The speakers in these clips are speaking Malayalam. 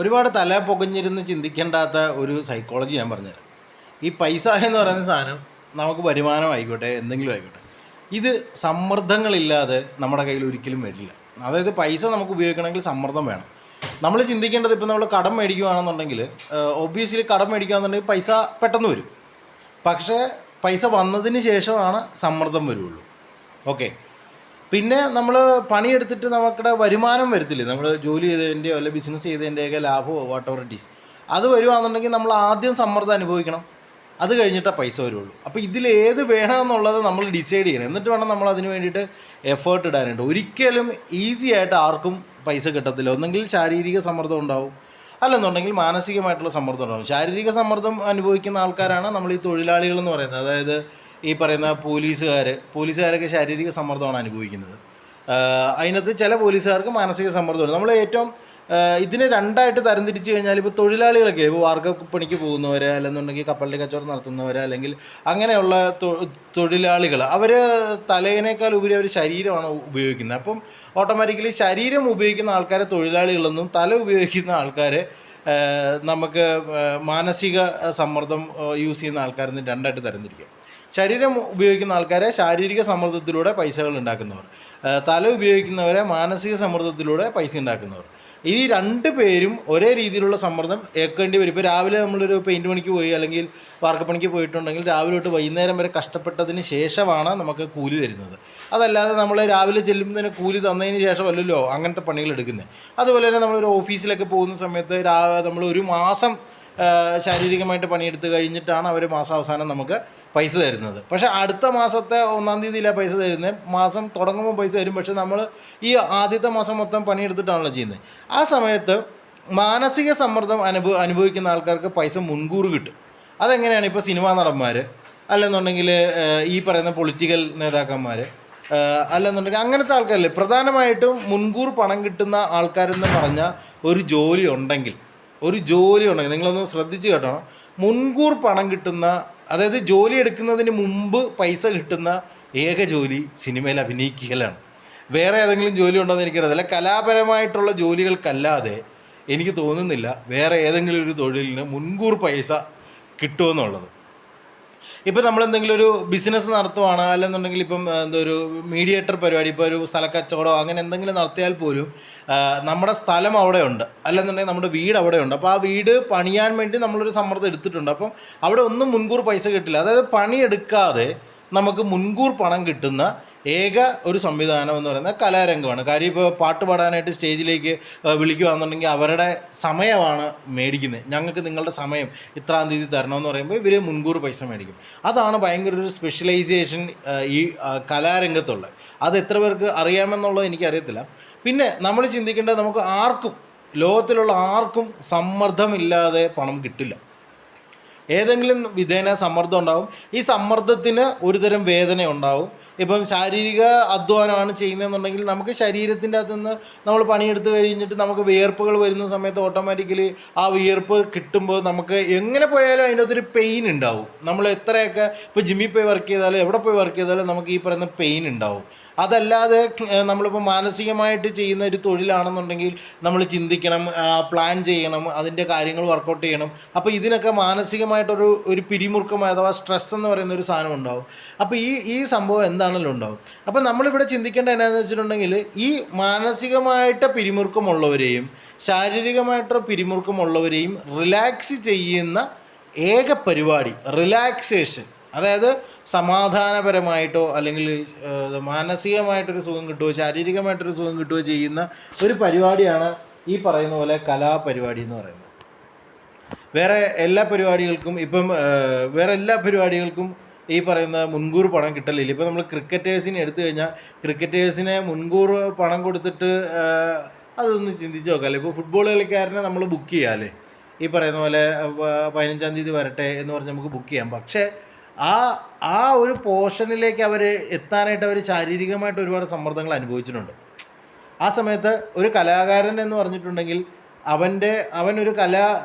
ഒരുപാട് തല പുകഞ്ഞിരുന്ന് ചിന്തിക്കേണ്ടാത്ത ഒരു സൈക്കോളജി ഞാൻ പറഞ്ഞുതരാം. ഈ പൈസ എന്ന് പറയുന്ന സാധനം നമുക്ക് വരുമാനമായിക്കോട്ടെ എന്തെങ്കിലും ആയിക്കോട്ടെ, ഇത് സമ്മർദ്ദങ്ങളില്ലാതെ നമ്മുടെ കയ്യിൽ ഒരിക്കലും വരില്ല. അതായത് പൈസ നമുക്ക് ഉപയോഗിക്കണമെങ്കിൽ സമ്മർദ്ദം വേണം. നമ്മൾ ചിന്തിക്കേണ്ടത്, ഇപ്പോൾ നമ്മൾ കടം മേടിക്കുകയാണെന്നുണ്ടെങ്കിൽ ഒബ്വിയസ്ലി കടം മേടിക്കുകയാണെന്നുണ്ടെങ്കിൽ പൈസ പെട്ടെന്ന് വരും. പക്ഷേ പൈസ വന്നതിന് ശേഷമാണ് സമ്മർദ്ദം വരുള്ളൂ. ഓക്കെ. പിന്നെ നമ്മൾ പണിയെടുത്തിട്ട് നമുക്കിടെ വരുമാനം വരത്തില്ലേ, നമ്മൾ ജോലി ചെയ്തതിൻ്റെയോ അല്ലെങ്കിൽ ബിസിനസ് ചെയ്തതിൻ്റെയൊക്കെ ലാഭമോ വാട്ട് എവർ ഇറ്റ് ഈസ്, അത് വരുവാണെന്നുണ്ടെങ്കിൽ നമ്മൾ ആദ്യം സമ്മർദ്ദം അനുഭവിക്കണം. അത് കഴിഞ്ഞിട്ടാണ് പൈസ വരുള്ളൂ. അപ്പോൾ ഇതിലേത് വേണമെന്നുള്ളത് നമ്മൾ ഡിസൈഡ് ചെയ്യണം. എന്നിട്ട് വേണം നമ്മൾ അതിന് വേണ്ടിയിട്ട് എഫേർട്ട് ഇടാനായിട്ട്. ഒരിക്കലും ഈസി ആയിട്ട് ആർക്കും പൈസ കിട്ടത്തില്ല. ഒന്നെങ്കിൽ ശാരീരിക സമ്മർദ്ദം ഉണ്ടാവും, അല്ലെന്നുണ്ടെങ്കിൽ മാനസികമായിട്ടുള്ള സമ്മർദ്ദം ഉണ്ടാവും. ശാരീരിക സമ്മർദ്ദം അനുഭവിക്കുന്ന ആൾക്കാരാണ് നമ്മൾ ഈ തൊഴിലാളികൾ എന്ന് പറയുന്നത്. അതായത് ഈ പറയുന്ന പോലീസുകാരൊക്കെ ശാരീരിക സമ്മർദ്ദമാണ് അനുഭവിക്കുന്നത്. അതിനകത്ത് ചില പോലീസുകാർക്ക് മാനസിക സമ്മർദ്ദമുണ്ട്. നമ്മൾ ഏറ്റവും ഇതിനെ രണ്ടായിട്ട് തരംതിരിച്ച് കഴിഞ്ഞാൽ, ഇപ്പോൾ തൊഴിലാളികളൊക്കെ, ഇപ്പോൾ വാർക്കപ്പണിക്ക് പോകുന്നവർ, അല്ലെന്നുണ്ടെങ്കിൽ കപ്പലിൻ്റെ കച്ചവടം നടത്തുന്നവർ, അല്ലെങ്കിൽ അങ്ങനെയുള്ള തൊഴിലാളികൾ, അവർ തലേനേക്കാൾ ഉപരി അവർ ശരീരമാണ് ഉപയോഗിക്കുന്നത്. അപ്പം ഓട്ടോമാറ്റിക്കലി ശരീരം ഉപയോഗിക്കുന്ന ആൾക്കാരെ തൊഴിലാളികളെന്നും, തല ഉപയോഗിക്കുന്ന ആൾക്കാരെ നമുക്ക് മാനസിക സമ്മർദ്ദം യൂസ് ചെയ്യുന്ന ആൾക്കാരെന്ന് രണ്ടായിട്ട് തരംതിരിക്കും. ശരീരം ഉപയോഗിക്കുന്ന ആൾക്കാരെ ശാരീരിക സമ്മർദ്ദത്തിലൂടെ പൈസകൾ ഉണ്ടാക്കുന്നവർ, തല ഉപയോഗിക്കുന്നവരെ മാനസിക സമ്മർദ്ദത്തിലൂടെ പൈസ ഉണ്ടാക്കുന്നവർ. ഈ രണ്ട് പേരും ഒരേ രീതിയിലുള്ള സമ്മർദ്ദം ഏൽക്കേണ്ടി വരും. ഇപ്പോൾ രാവിലെ നമ്മളൊരു പെയിൻറ്റ് പണിക്ക് പോയി അല്ലെങ്കിൽ വാർക്കപ്പണിക്ക് പോയിട്ടുണ്ടെങ്കിൽ രാവിലെ തൊട്ട് വൈകുന്നേരം വരെ കഷ്ടപ്പെട്ടതിന് ശേഷമാണ് നമുക്ക് കൂലി തരുന്നത്. അതല്ലാതെ നമ്മൾ രാവിലെ ചെല്ലുന്നതിന് കൂലി തന്നതിന് ശേഷമല്ലല്ലോ അങ്ങനത്തെ പണികൾ എടുക്കുന്നത്. അതുപോലെ തന്നെ നമ്മളൊരു ഓഫീസിലൊക്കെ പോകുന്ന സമയത്ത് നമ്മൾ ഒരു മാസം ശാരീരികമായിട്ട് പണിയെടുത്ത് കഴിഞ്ഞിട്ടാണ് അവർ മാസാവസാനം നമുക്ക് പൈസ തരുന്നത്. പക്ഷേ അടുത്ത മാസത്തെ 1-ാം തീയതിയിലാണ് പൈസ തരുന്നത്. മാസം തുടങ്ങുമ്പോൾ പൈസ തരും, പക്ഷേ നമ്മൾ ഈ ആദ്യത്തെ മാസം മൊത്തം പണിയെടുത്തിട്ടാണല്ലോ ചെയ്യുന്നത്. ആ സമയത്ത് മാനസിക സമ്മർദ്ദം അനുഭവിക്കുന്ന ആൾക്കാർക്ക് പൈസ മുൻകൂർ കിട്ടും. അതെങ്ങനെയാണ്? ഇപ്പോൾ സിനിമാ നടന്മാർ, അല്ലെന്നുണ്ടെങ്കിൽ ഈ പറയുന്ന പൊളിറ്റിക്കൽ നേതാക്കന്മാർ, അല്ലെന്നുണ്ടെങ്കിൽ അങ്ങനത്തെ ആൾക്കാരല്ലേ പ്രധാനമായിട്ടും മുൻകൂർ പണം കിട്ടുന്ന ആൾക്കാരെന്ന് പറഞ്ഞാൽ ഒരു ജോലി ഉണ്ടെങ്കിൽ നിങ്ങളൊന്ന് ശ്രദ്ധിച്ച് കേട്ടോ. മുൻകൂർ പണം കിട്ടുന്ന, അതായത് ജോലി എടുക്കുന്നതിന് മുമ്പ് പൈസ കിട്ടുന്ന ഏക ജോലി സിനിമയിൽ അഭിനയിക്കലാണ്. വേറെ ഏതെങ്കിലും ജോലി ഉണ്ടോ എന്ന് എനിക്കറിയത്തില്ല. കലാപരമായിട്ടുള്ള ജോലികൾക്കല്ലാതെ എനിക്ക് തോന്നുന്നില്ല വേറെ ഏതെങ്കിലും ഒരു തൊഴിലിന് മുൻകൂർ പൈസ കിട്ടുമെന്നുള്ളത്. ഇപ്പോൾ നമ്മളെന്തെങ്കിലും ഒരു ബിസിനസ് നടത്തുവാണ്, അല്ലെന്നുണ്ടെങ്കിൽ ഇപ്പം ഒരു മീഡിയേറ്റർ പരിപാടി, ഇപ്പോൾ ഒരു സ്ഥലക്കച്ചവടമോ അങ്ങനെ എന്തെങ്കിലും നടത്തിയാൽ പോലും നമ്മുടെ സ്ഥലം അവിടെ ഉണ്ട്, അല്ലെന്നുണ്ടെങ്കിൽ നമ്മുടെ വീട് അവിടെ ഉണ്ട്. അപ്പോൾ ആ വീട് പണിയാൻ വേണ്ടി നമ്മളൊരു സമ്മർദ്ദം എടുത്തിട്ടുണ്ട്. അപ്പം അവിടെ ഒന്നും മുൻകൂർ പൈസ കിട്ടില്ല. അതായത് പണിയെടുക്കാതെ നമുക്ക് മുൻകൂർ പണം കിട്ടുന്ന ഏക ഒരു സംവിധാനം എന്ന് പറയുന്നത് കലാരംഗമാണ്. കാര്യം ഇപ്പോൾ പാട്ട് പാടാനായിട്ട് സ്റ്റേജിലേക്ക് വിളിക്കുകയാണെന്നുണ്ടെങ്കിൽ അവരുടെ സമയമാണ് മേടിക്കുന്നത്. ഞങ്ങൾക്ക് നിങ്ങളുടെ സമയം ഇത്രാം തീയതി തരണമെന്ന് പറയുമ്പോൾ ഇവർ മുൻകൂർ പൈസ മേടിക്കും. അതാണ് ഭയങ്കര ഒരു സ്പെഷ്യലൈസേഷൻ ഈ കലാരംഗത്തുള്ളത്. അത് എത്ര പേർക്ക് അറിയാമെന്നുള്ളത് എനിക്കറിയത്തില്ല. പിന്നെ നമ്മൾ ചിന്തിക്കേണ്ടത്, നമുക്ക് ആർക്കും, ലോകത്തിലുള്ള ആർക്കും സമ്മർദ്ദമില്ലാതെ പണം കിട്ടില്ല. ഏതെങ്കിലും വിധേന സമ്മർദ്ദം ഉണ്ടാവും. ഈ സമ്മർദ്ദത്തിന് ഒരുതരം വേദന ഉണ്ടാവും. ഇപ്പം ശാരീരിക അധ്വാനമാണ് ചെയ്യുന്നതെന്നുണ്ടെങ്കിൽ നമുക്ക് ശരീരത്തിൻ്റെ അകത്തു നിന്ന് നമ്മൾ പണിയെടുത്ത് കഴിഞ്ഞിട്ട് നമുക്ക് വിയർപ്പുകൾ വരുന്ന സമയത്ത് ഓട്ടോമാറ്റിക്കലി ആ വിയർപ്പ് കിട്ടുമ്പോൾ നമുക്ക് എങ്ങനെ പോയാലും അതിൻ്റെ അകത്തൊരു പെയിൻ ഉണ്ടാവും. നമ്മൾ എത്രയൊക്കെ ഇപ്പോൾ ജിമ്മിൽ പോയി വർക്ക് ചെയ്താലും എവിടെ പോയി വർക്ക് ചെയ്താലും നമുക്ക് ഈ പറയുന്ന പെയിൻ ഉണ്ടാവും. അതല്ലാതെ നമ്മളിപ്പോൾ മാനസികമായിട്ട് ചെയ്യുന്ന ഒരു തൊഴിലാണെന്നുണ്ടെങ്കിൽ നമ്മൾ ചിന്തിക്കണം, പ്ലാൻ ചെയ്യണം, അതിൻ്റെ കാര്യങ്ങൾ വർക്കൗട്ട് ചെയ്യണം. അപ്പോൾ ഇതിനൊക്കെ മാനസികമായിട്ടൊരു പിരിമുറുക്കം അഥവാ സ്ട്രെസ് എന്ന് പറയുന്ന ഒരു സാധനം ഉണ്ടാവും. അപ്പോൾ ഈ സംഭവം എന്താണെങ്കിലും ഉണ്ടാവും. അപ്പോൾ നമ്മളിവിടെ ചിന്തിക്കേണ്ട എന്നാന്ന് വെച്ചിട്ടുണ്ടെങ്കിൽ, ഈ മാനസികമായിട്ട് പിരിമുറുക്കമുള്ളവരെയും ശാരീരികമായിട്ട് പിരിമുറുക്കമുള്ളവരെയും റിലാക്സ് ചെയ്യുന്ന ഏക പരിപാടി റിലാക്സേഷൻ, അതായത് സമാധാനപരമായിട്ടോ അല്ലെങ്കിൽ മാനസികമായിട്ടൊരു സുഖം കിട്ടുകയോ ശാരീരികമായിട്ടൊരു സുഖം കിട്ടുകയോ ചെയ്യുന്ന ഒരു പരിപാടിയാണ് ഈ പറയുന്ന പോലെ കലാപരിപാടി എന്ന് പറയുന്നത്. വേറെ എല്ലാ പരിപാടികൾക്കും ഈ പറയുന്ന മുൻകൂർ പണം കിട്ടലില്ല. ഇപ്പോൾ നമ്മൾ ക്രിക്കറ്റേഴ്സിനെ എടുത്തു കഴിഞ്ഞാൽ ക്രിക്കറ്റേഴ്സിനെ മുൻകൂർ പണം കൊടുത്തിട്ട് അതൊന്ന് ചിന്തിച്ച് നോക്കാമല്ലേ. ഇപ്പോൾ ഫുട്ബോൾ കളിക്കാരനെ നമ്മൾ ബുക്ക് ചെയ്യാമല്ലേ, ഈ പറയുന്ന പോലെ 15-ാം തീയതി വരട്ടെ എന്ന് പറഞ്ഞ് നമുക്ക് ബുക്ക് ചെയ്യാം. പക്ഷേ ആ ഒരു പോർഷനിലേക്ക് അവർ എത്താനായിട്ട് അവർ ശാരീരികമായിട്ട് ഒരുപാട് സമ്മർദ്ദങ്ങൾ അനുഭവിച്ചിട്ടുണ്ട്. ആ സമയത്ത് ഒരു കലാകാരൻ എന്ന് പറഞ്ഞിട്ടുണ്ടെങ്കിൽ അവനൊരു കല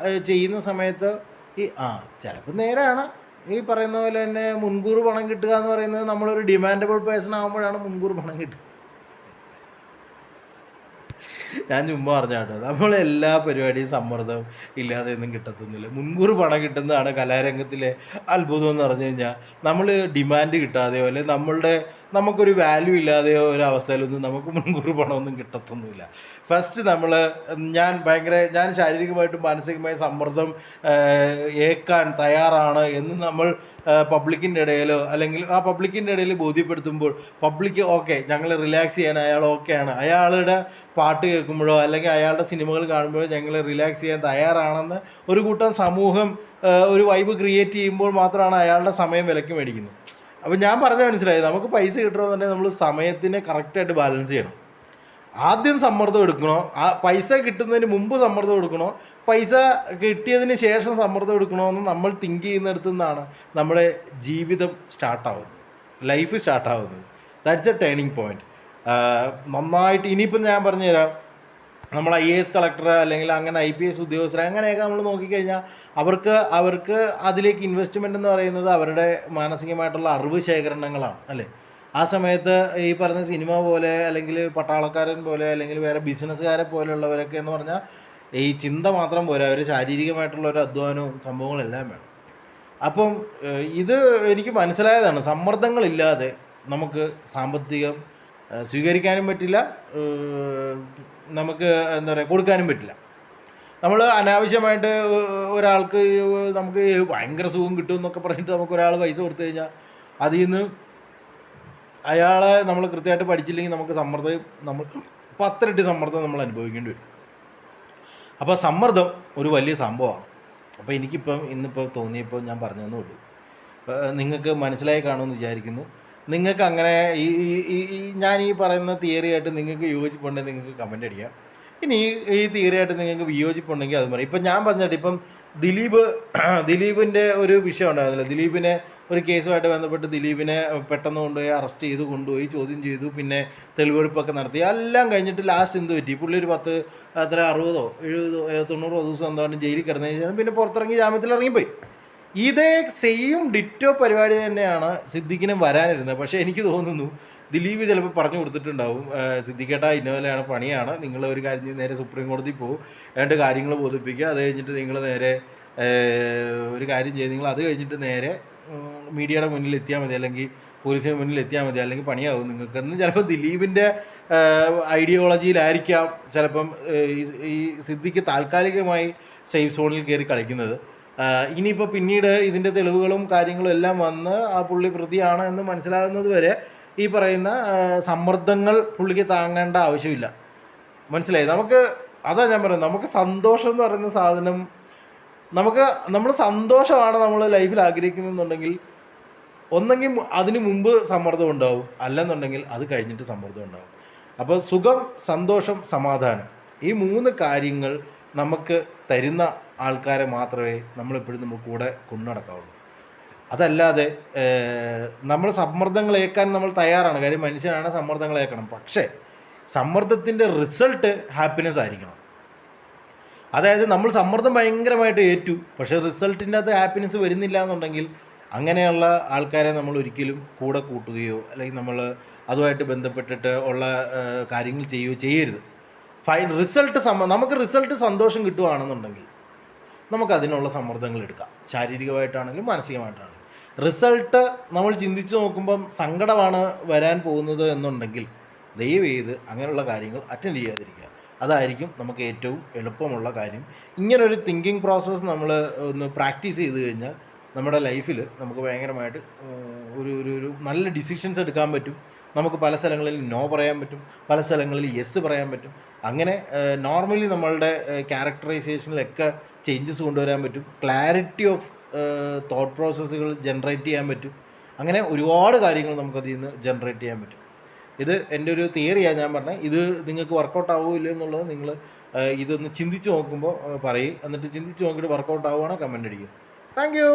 ചെയ്യുന്ന സമയത്ത് ചിലപ്പോൾ നേരെയാണ് ഈ പറയുന്ന പോലെ തന്നെ മുൻകൂർ പണം കിട്ടുക എന്ന് പറയുന്നത്, നമ്മളൊരു ഡിമാൻഡബിൾ പേഴ്സൺ ആകുമ്പോഴാണ് മുൻകൂർ പണം കിട്ടുക. ഞാൻ ചുമ്മാ പറഞ്ഞ കേട്ടോ. നമ്മളെല്ലാ പരിപാടിയും സമ്മർദ്ദം ഇല്ലാതെ ഒന്നും കിട്ടത്തൊന്നുമില്ല. മുൻകൂർ പണം കിട്ടുന്നതാണ് കലാരംഗത്തിലെ അത്ഭുതം എന്ന് പറഞ്ഞു കഴിഞ്ഞാൽ. നമ്മൾ ഡിമാൻഡ് കിട്ടാതെയോ അല്ലെങ്കിൽ നമുക്കൊരു വാല്യൂ ഇല്ലാതെയോ ഒരു അവസ്ഥയിലൊന്നും നമുക്ക് മുൻകൂർ പണമൊന്നും കിട്ടത്തൊന്നുമില്ല. ഫസ്റ്റ് ഞാൻ ശാരീരികമായിട്ടും മാനസികമായ സമ്മർദ്ദം ഏൽക്കാൻ തയ്യാറാണ് എന്ന് നമ്മൾ പബ്ലിക്കിൻ്റെ ഇടയിലോ അല്ലെങ്കിൽ ആ പബ്ലിക്കിൻ്റെ ഇടയിൽ ബോധ്യപ്പെടുത്തുമ്പോൾ പബ്ലിക്ക് ഓക്കെ, ഞങ്ങൾ റിലാക്സ് ചെയ്യാൻ അയാൾ ഓക്കെയാണ്, അയാളുടെ പാട്ട് കേൾക്കുമ്പോഴോ അല്ലെങ്കിൽ അയാളുടെ സിനിമകൾ കാണുമ്പോഴോ ഞങ്ങൾ റിലാക്സ് ചെയ്യാൻ തയ്യാറാണെന്ന് ഒരു കൂട്ടം സമൂഹം ഒരു വൈബ് ക്രിയേറ്റ് ചെയ്യുമ്പോൾ മാത്രമാണ് അയാളുടെ സമയം വിലക്ക് മേടിക്കുന്നത്. അപ്പോൾ ഞാൻ പറഞ്ഞ മനസ്സിലായി, നമുക്ക് പൈസ കിട്ടണമെന്നുണ്ടെങ്കിൽ നമ്മൾ സമയത്തിനെ കറക്റ്റായിട്ട് ബാലൻസ് ചെയ്യണം. ആദ്യം സമ്മർദ്ദം എടുക്കണോ, ആ പൈസ കിട്ടുന്നതിന് മുമ്പ് സമ്മർദ്ദം എടുക്കണോ, പൈസ കിട്ടിയതിന് ശേഷം സമ്മർദ്ദം എടുക്കണോ എന്ന് നമ്മൾ തിങ്ക് ചെയ്യുന്നിടത്തു നിന്നാണ് നമ്മുടെ ജീവിതം സ്റ്റാർട്ടാവുന്നത്, ലൈഫ് സ്റ്റാർട്ടാവുന്നത്. That's a turning point. നന്നായിട്ട് ഇനിയിപ്പം ഞാൻ പറഞ്ഞുതരാം, നമ്മൾ IAS കളക്ടർ അല്ലെങ്കിൽ അങ്ങനെ IPS ഉദ്യോഗസ്ഥർ അങ്ങനെയൊക്കെ നമ്മൾ നോക്കിക്കഴിഞ്ഞാൽ അവർക്ക് അതിലേക്ക് ഇൻവെസ്റ്റ്മെൻ്റ് എന്ന് പറയുന്നത് അവരുടെ മാനസികമായിട്ടുള്ള അറിവ് ശേഖരണങ്ങളാണ് അല്ലേ. ആ സമയത്ത് ഈ പറഞ്ഞ സിനിമ പോലെ അല്ലെങ്കിൽ പട്ടാളക്കാരൻ പോലെ അല്ലെങ്കിൽ വേറെ ബിസിനസ്സുകാരെ പോലെയുള്ളവരൊക്കെ എന്ന് പറഞ്ഞാൽ ഈ ചിന്ത മാത്രം പോരാ, അവർ ശാരീരികമായിട്ടുള്ള ഒരു അധ്വാനവും സംഭവങ്ങളെല്ലാം വേണം. അപ്പം ഇത് എനിക്ക് മനസ്സിലായതാണ്, സമ്മർദ്ദങ്ങളില്ലാതെ നമുക്ക് സാമ്പത്തികം സ്വീകരിക്കാനും പറ്റില്ല, നമുക്ക് എന്താ പറയുക കൊടുക്കാനും പറ്റില്ല. നമ്മൾ അനാവശ്യമായിട്ട് ഒരാൾക്ക് നമുക്ക് ഭയങ്കര സുഖം കിട്ടും എന്നൊക്കെ പറഞ്ഞിട്ട് നമുക്ക് ഒരാൾ പൈസ കൊടുത്തു കഴിഞ്ഞാൽ അതിൽ നിന്ന് അയാളെ നമ്മൾ കൃത്യമായിട്ട് പഠിച്ചില്ലെങ്കിൽ നമുക്ക് നമ്മൾ 10 ഇരട്ടി സമ്മർദ്ദം നമ്മൾ അനുഭവിക്കേണ്ടി വരും. അപ്പോൾ സമ്മർദ്ദം ഒരു വലിയ സംഭവമാണ്. അപ്പോൾ ഇന്നിപ്പോൾ തോന്നിയപ്പോൾ ഞാൻ പറഞ്ഞതേ ഉള്ളൂ. നിങ്ങൾക്ക് മനസ്സിലായി കാണുമെന്ന് വിചാരിക്കുന്നു. നിങ്ങൾക്ക് അങ്ങനെ ഞാൻ ഈ പറയുന്ന തിയറിയായിട്ട് നിങ്ങൾക്ക് യോജിപ്പുണ്ടെങ്കിൽ നിങ്ങൾക്ക് കമൻ്റ് അടിക്കാം. ഇനി ഈ തിയറിയായിട്ട് നിങ്ങൾക്ക് വിയോജിപ്പുണ്ടെങ്കിൽ അത് പറയും. ഇപ്പം ഞാൻ പറഞ്ഞിട്ട് ഇപ്പം ദിലീപിൻ്റെ ഒരു വിഷയം ഉണ്ടായിരുന്നില്ല. ദിലീപിനെ ഒരു കേസുമായിട്ട് ബന്ധപ്പെട്ട് ദിലീപിനെ പെട്ടെന്ന് കൊണ്ടുപോയി ചോദ്യം ചെയ്തു, പിന്നെ തെളിവെടുപ്പൊക്കെ നടത്തി. എല്ലാം കഴിഞ്ഞിട്ട് ലാസ്റ്റ് എന്ത് പറ്റി, പുള്ളി ഒരു 60 70 90 ദിവസം എന്താണ് ജയിലിൽ കിടന്നതിന് ശേഷം പിന്നെ പുറത്തിറങ്ങി ജാമ്യത്തിൽ ഇറങ്ങിപ്പോയി. ഇതേ സെയിം ഡിറ്റോ പരിപാടി തന്നെയാണ് സിദ്ദിഖിനും വരാനിരുന്നത്. പക്ഷേ എനിക്ക് തോന്നുന്നു ദിലീപ് ചിലപ്പോൾ പറഞ്ഞു കൊടുത്തിട്ടുണ്ടാവും, സിദ്ദിഖേട്ടാ ഇന്നോലെയാണ് പണിയാണ്, നിങ്ങൾ ഒരു കാര്യം ചെയ്ത് നേരെ സുപ്രീം കോടതി പോകും, എന്നിട്ട് കാര്യങ്ങൾ ബോധിപ്പിക്കുക, അത് കഴിഞ്ഞിട്ട് നിങ്ങൾ നേരെ ഒരു കാര്യം ചെയ്ത് നിങ്ങൾ അത് കഴിഞ്ഞിട്ട് നേരെ മീഡിയയുടെ മുന്നിൽ എത്തിയാൽ മതി, അല്ലെങ്കിൽ പോലീസിന് മുന്നിൽ എത്തിയാൽ മതി, അല്ലെങ്കിൽ പണിയാവും നിങ്ങൾക്കെന്ന് ചിലപ്പോൾ ദിലീപിൻ്റെ ഐഡിയോളജിയിലായിരിക്കാം ചിലപ്പം ഈ സിദ്ദിഖ് താൽക്കാലികമായി സേഫ് സോണിൽ കയറി കളിക്കുന്നത്. ഇനിയിപ്പോൾ പിന്നീട് ഇതിൻ്റെ തെളിവുകളും കാര്യങ്ങളും എല്ലാം വന്ന് ആ പുള്ളി പ്രതിയാണ് എന്ന് മനസ്സിലാകുന്നത് വരെ ഈ പറയുന്ന സമ്മർദ്ദങ്ങൾ പുള്ളിക്ക് താങ്ങേണ്ട ആവശ്യമില്ല. മനസ്സിലായി? അതാ ഞാൻ പറയുന്നത്, നമുക്ക് സന്തോഷം എന്ന് പറയുന്ന സാധനം നമ്മൾ സന്തോഷമാണ് നമ്മൾ ലൈഫിൽ ആഗ്രഹിക്കുന്നതെന്നുണ്ടെങ്കിൽ ഒന്നെങ്കിൽ അതിന് മുമ്പ് സമ്മർദ്ദം ഉണ്ടാവും, അല്ലെന്നുണ്ടെങ്കിൽ അത് കഴിഞ്ഞിട്ട് സമ്മർദ്ദം ഉണ്ടാവും. അപ്പോൾ സുഖം, സന്തോഷം, സമാധാനം, ഈ 3 കാര്യങ്ങൾ നമുക്ക് തരുന്ന ആൾക്കാരെ മാത്രമേ നമ്മളെപ്പോഴും നമ്മൾ കൂടെ കൊണ്ടുനടക്കാവുള്ളൂ. അതല്ലാതെ നമ്മൾ സമ്മർദ്ദങ്ങൾ ഏൽക്കാൻ നമ്മൾ തയ്യാറാണ്, കാര്യം മനുഷ്യനാണ്, സമ്മർദ്ദങ്ങൾ ഏൽക്കണം. പക്ഷേ സമ്മർദ്ദത്തിൻ്റെ റിസൾട്ട് ഹാപ്പിനെസ് ആയിരിക്കണം. അതായത് നമ്മൾ സമ്മർദ്ദം ഭയങ്കരമായിട്ട് ഏറ്റു, പക്ഷേ റിസൾട്ടിൻ്റെ അകത്ത് ഹാപ്പിനെസ് വരുന്നില്ല എന്നുണ്ടെങ്കിൽ അങ്ങനെയുള്ള ആൾക്കാരെ നമ്മൾ ഒരിക്കലും കൂടെ കൂട്ടുകയോ അല്ലെങ്കിൽ നമ്മൾ അതുമായിട്ട് ബന്ധപ്പെട്ടിട്ട് ഉള്ള കാര്യങ്ങൾ ചെയ്യുകയോ ചെയ്യരുത്. നമുക്ക് റിസൾട്ട് സന്തോഷം കിട്ടുകയാണെന്നുണ്ടെങ്കിൽ നമുക്കതിനുള്ള സമ്മർദ്ദങ്ങൾ എടുക്കാം, ശാരീരികമായിട്ടാണെങ്കിലും മാനസികമായിട്ടാണെങ്കിലും. റിസൾട്ട് നമ്മൾ ചിന്തിച്ച് നോക്കുമ്പം സങ്കടമാണ് വരാൻ പോകുന്നത് എന്നുണ്ടെങ്കിൽ ദയവ് ചെയ്ത് അങ്ങനെയുള്ള കാര്യങ്ങൾ അറ്റൻഡ് ചെയ്യാതിരിക്കുക. അതായിരിക്കും നമുക്ക് ഏറ്റവും എളുപ്പമുള്ള കാര്യം. ഇങ്ങനൊരു തിങ്കിങ് പ്രോസസ്സ് നമ്മൾ ഒന്ന് പ്രാക്ടീസ് ചെയ്ത് കഴിഞ്ഞാൽ നമ്മുടെ ലൈഫിൽ നമുക്ക് ഭയങ്കരമായിട്ട് ഒരു നല്ല ഡിസിഷൻസ് എടുക്കാൻ പറ്റും. നമുക്ക് പല സ്ഥലങ്ങളിൽ നോ പറയാൻ പറ്റും, പല സ്ഥലങ്ങളിൽ യെസ് പറയാൻ പറ്റും. അങ്ങനെ നോർമലി നമ്മളുടെ ക്യാരക്ടറൈസേഷനിലൊക്കെ ചേഞ്ചസ് കൊണ്ടുവരാൻ പറ്റും. ക്ലാരിറ്റി ഓഫ് തോട്ട് പ്രോസസ്സുകൾ ജനറേറ്റ് ചെയ്യാൻ പറ്റും. അങ്ങനെ ഒരുപാട് കാര്യങ്ങൾ നമുക്കതിൽ നിന്ന് ജനറേറ്റ് ചെയ്യാൻ പറ്റും. ഇത് എൻ്റെ ഒരു തിയറിയാണ് ഞാൻ പറഞ്ഞത്. ഇത് നിങ്ങൾക്ക് വർക്കൗട്ട് ആവുമോ ഇല്ലയോ എന്നുള്ളത് നിങ്ങൾ ഇതൊന്ന് ചിന്തിച്ച് നോക്കുമ്പോൾ പറയും. എന്നിട്ട് ചിന്തിച്ച് നോക്കിയിട്ട് വർക്കൗട്ട് ആവുകയാണെങ്കിൽ കമൻ്റ് അടിക്കും. Thank you.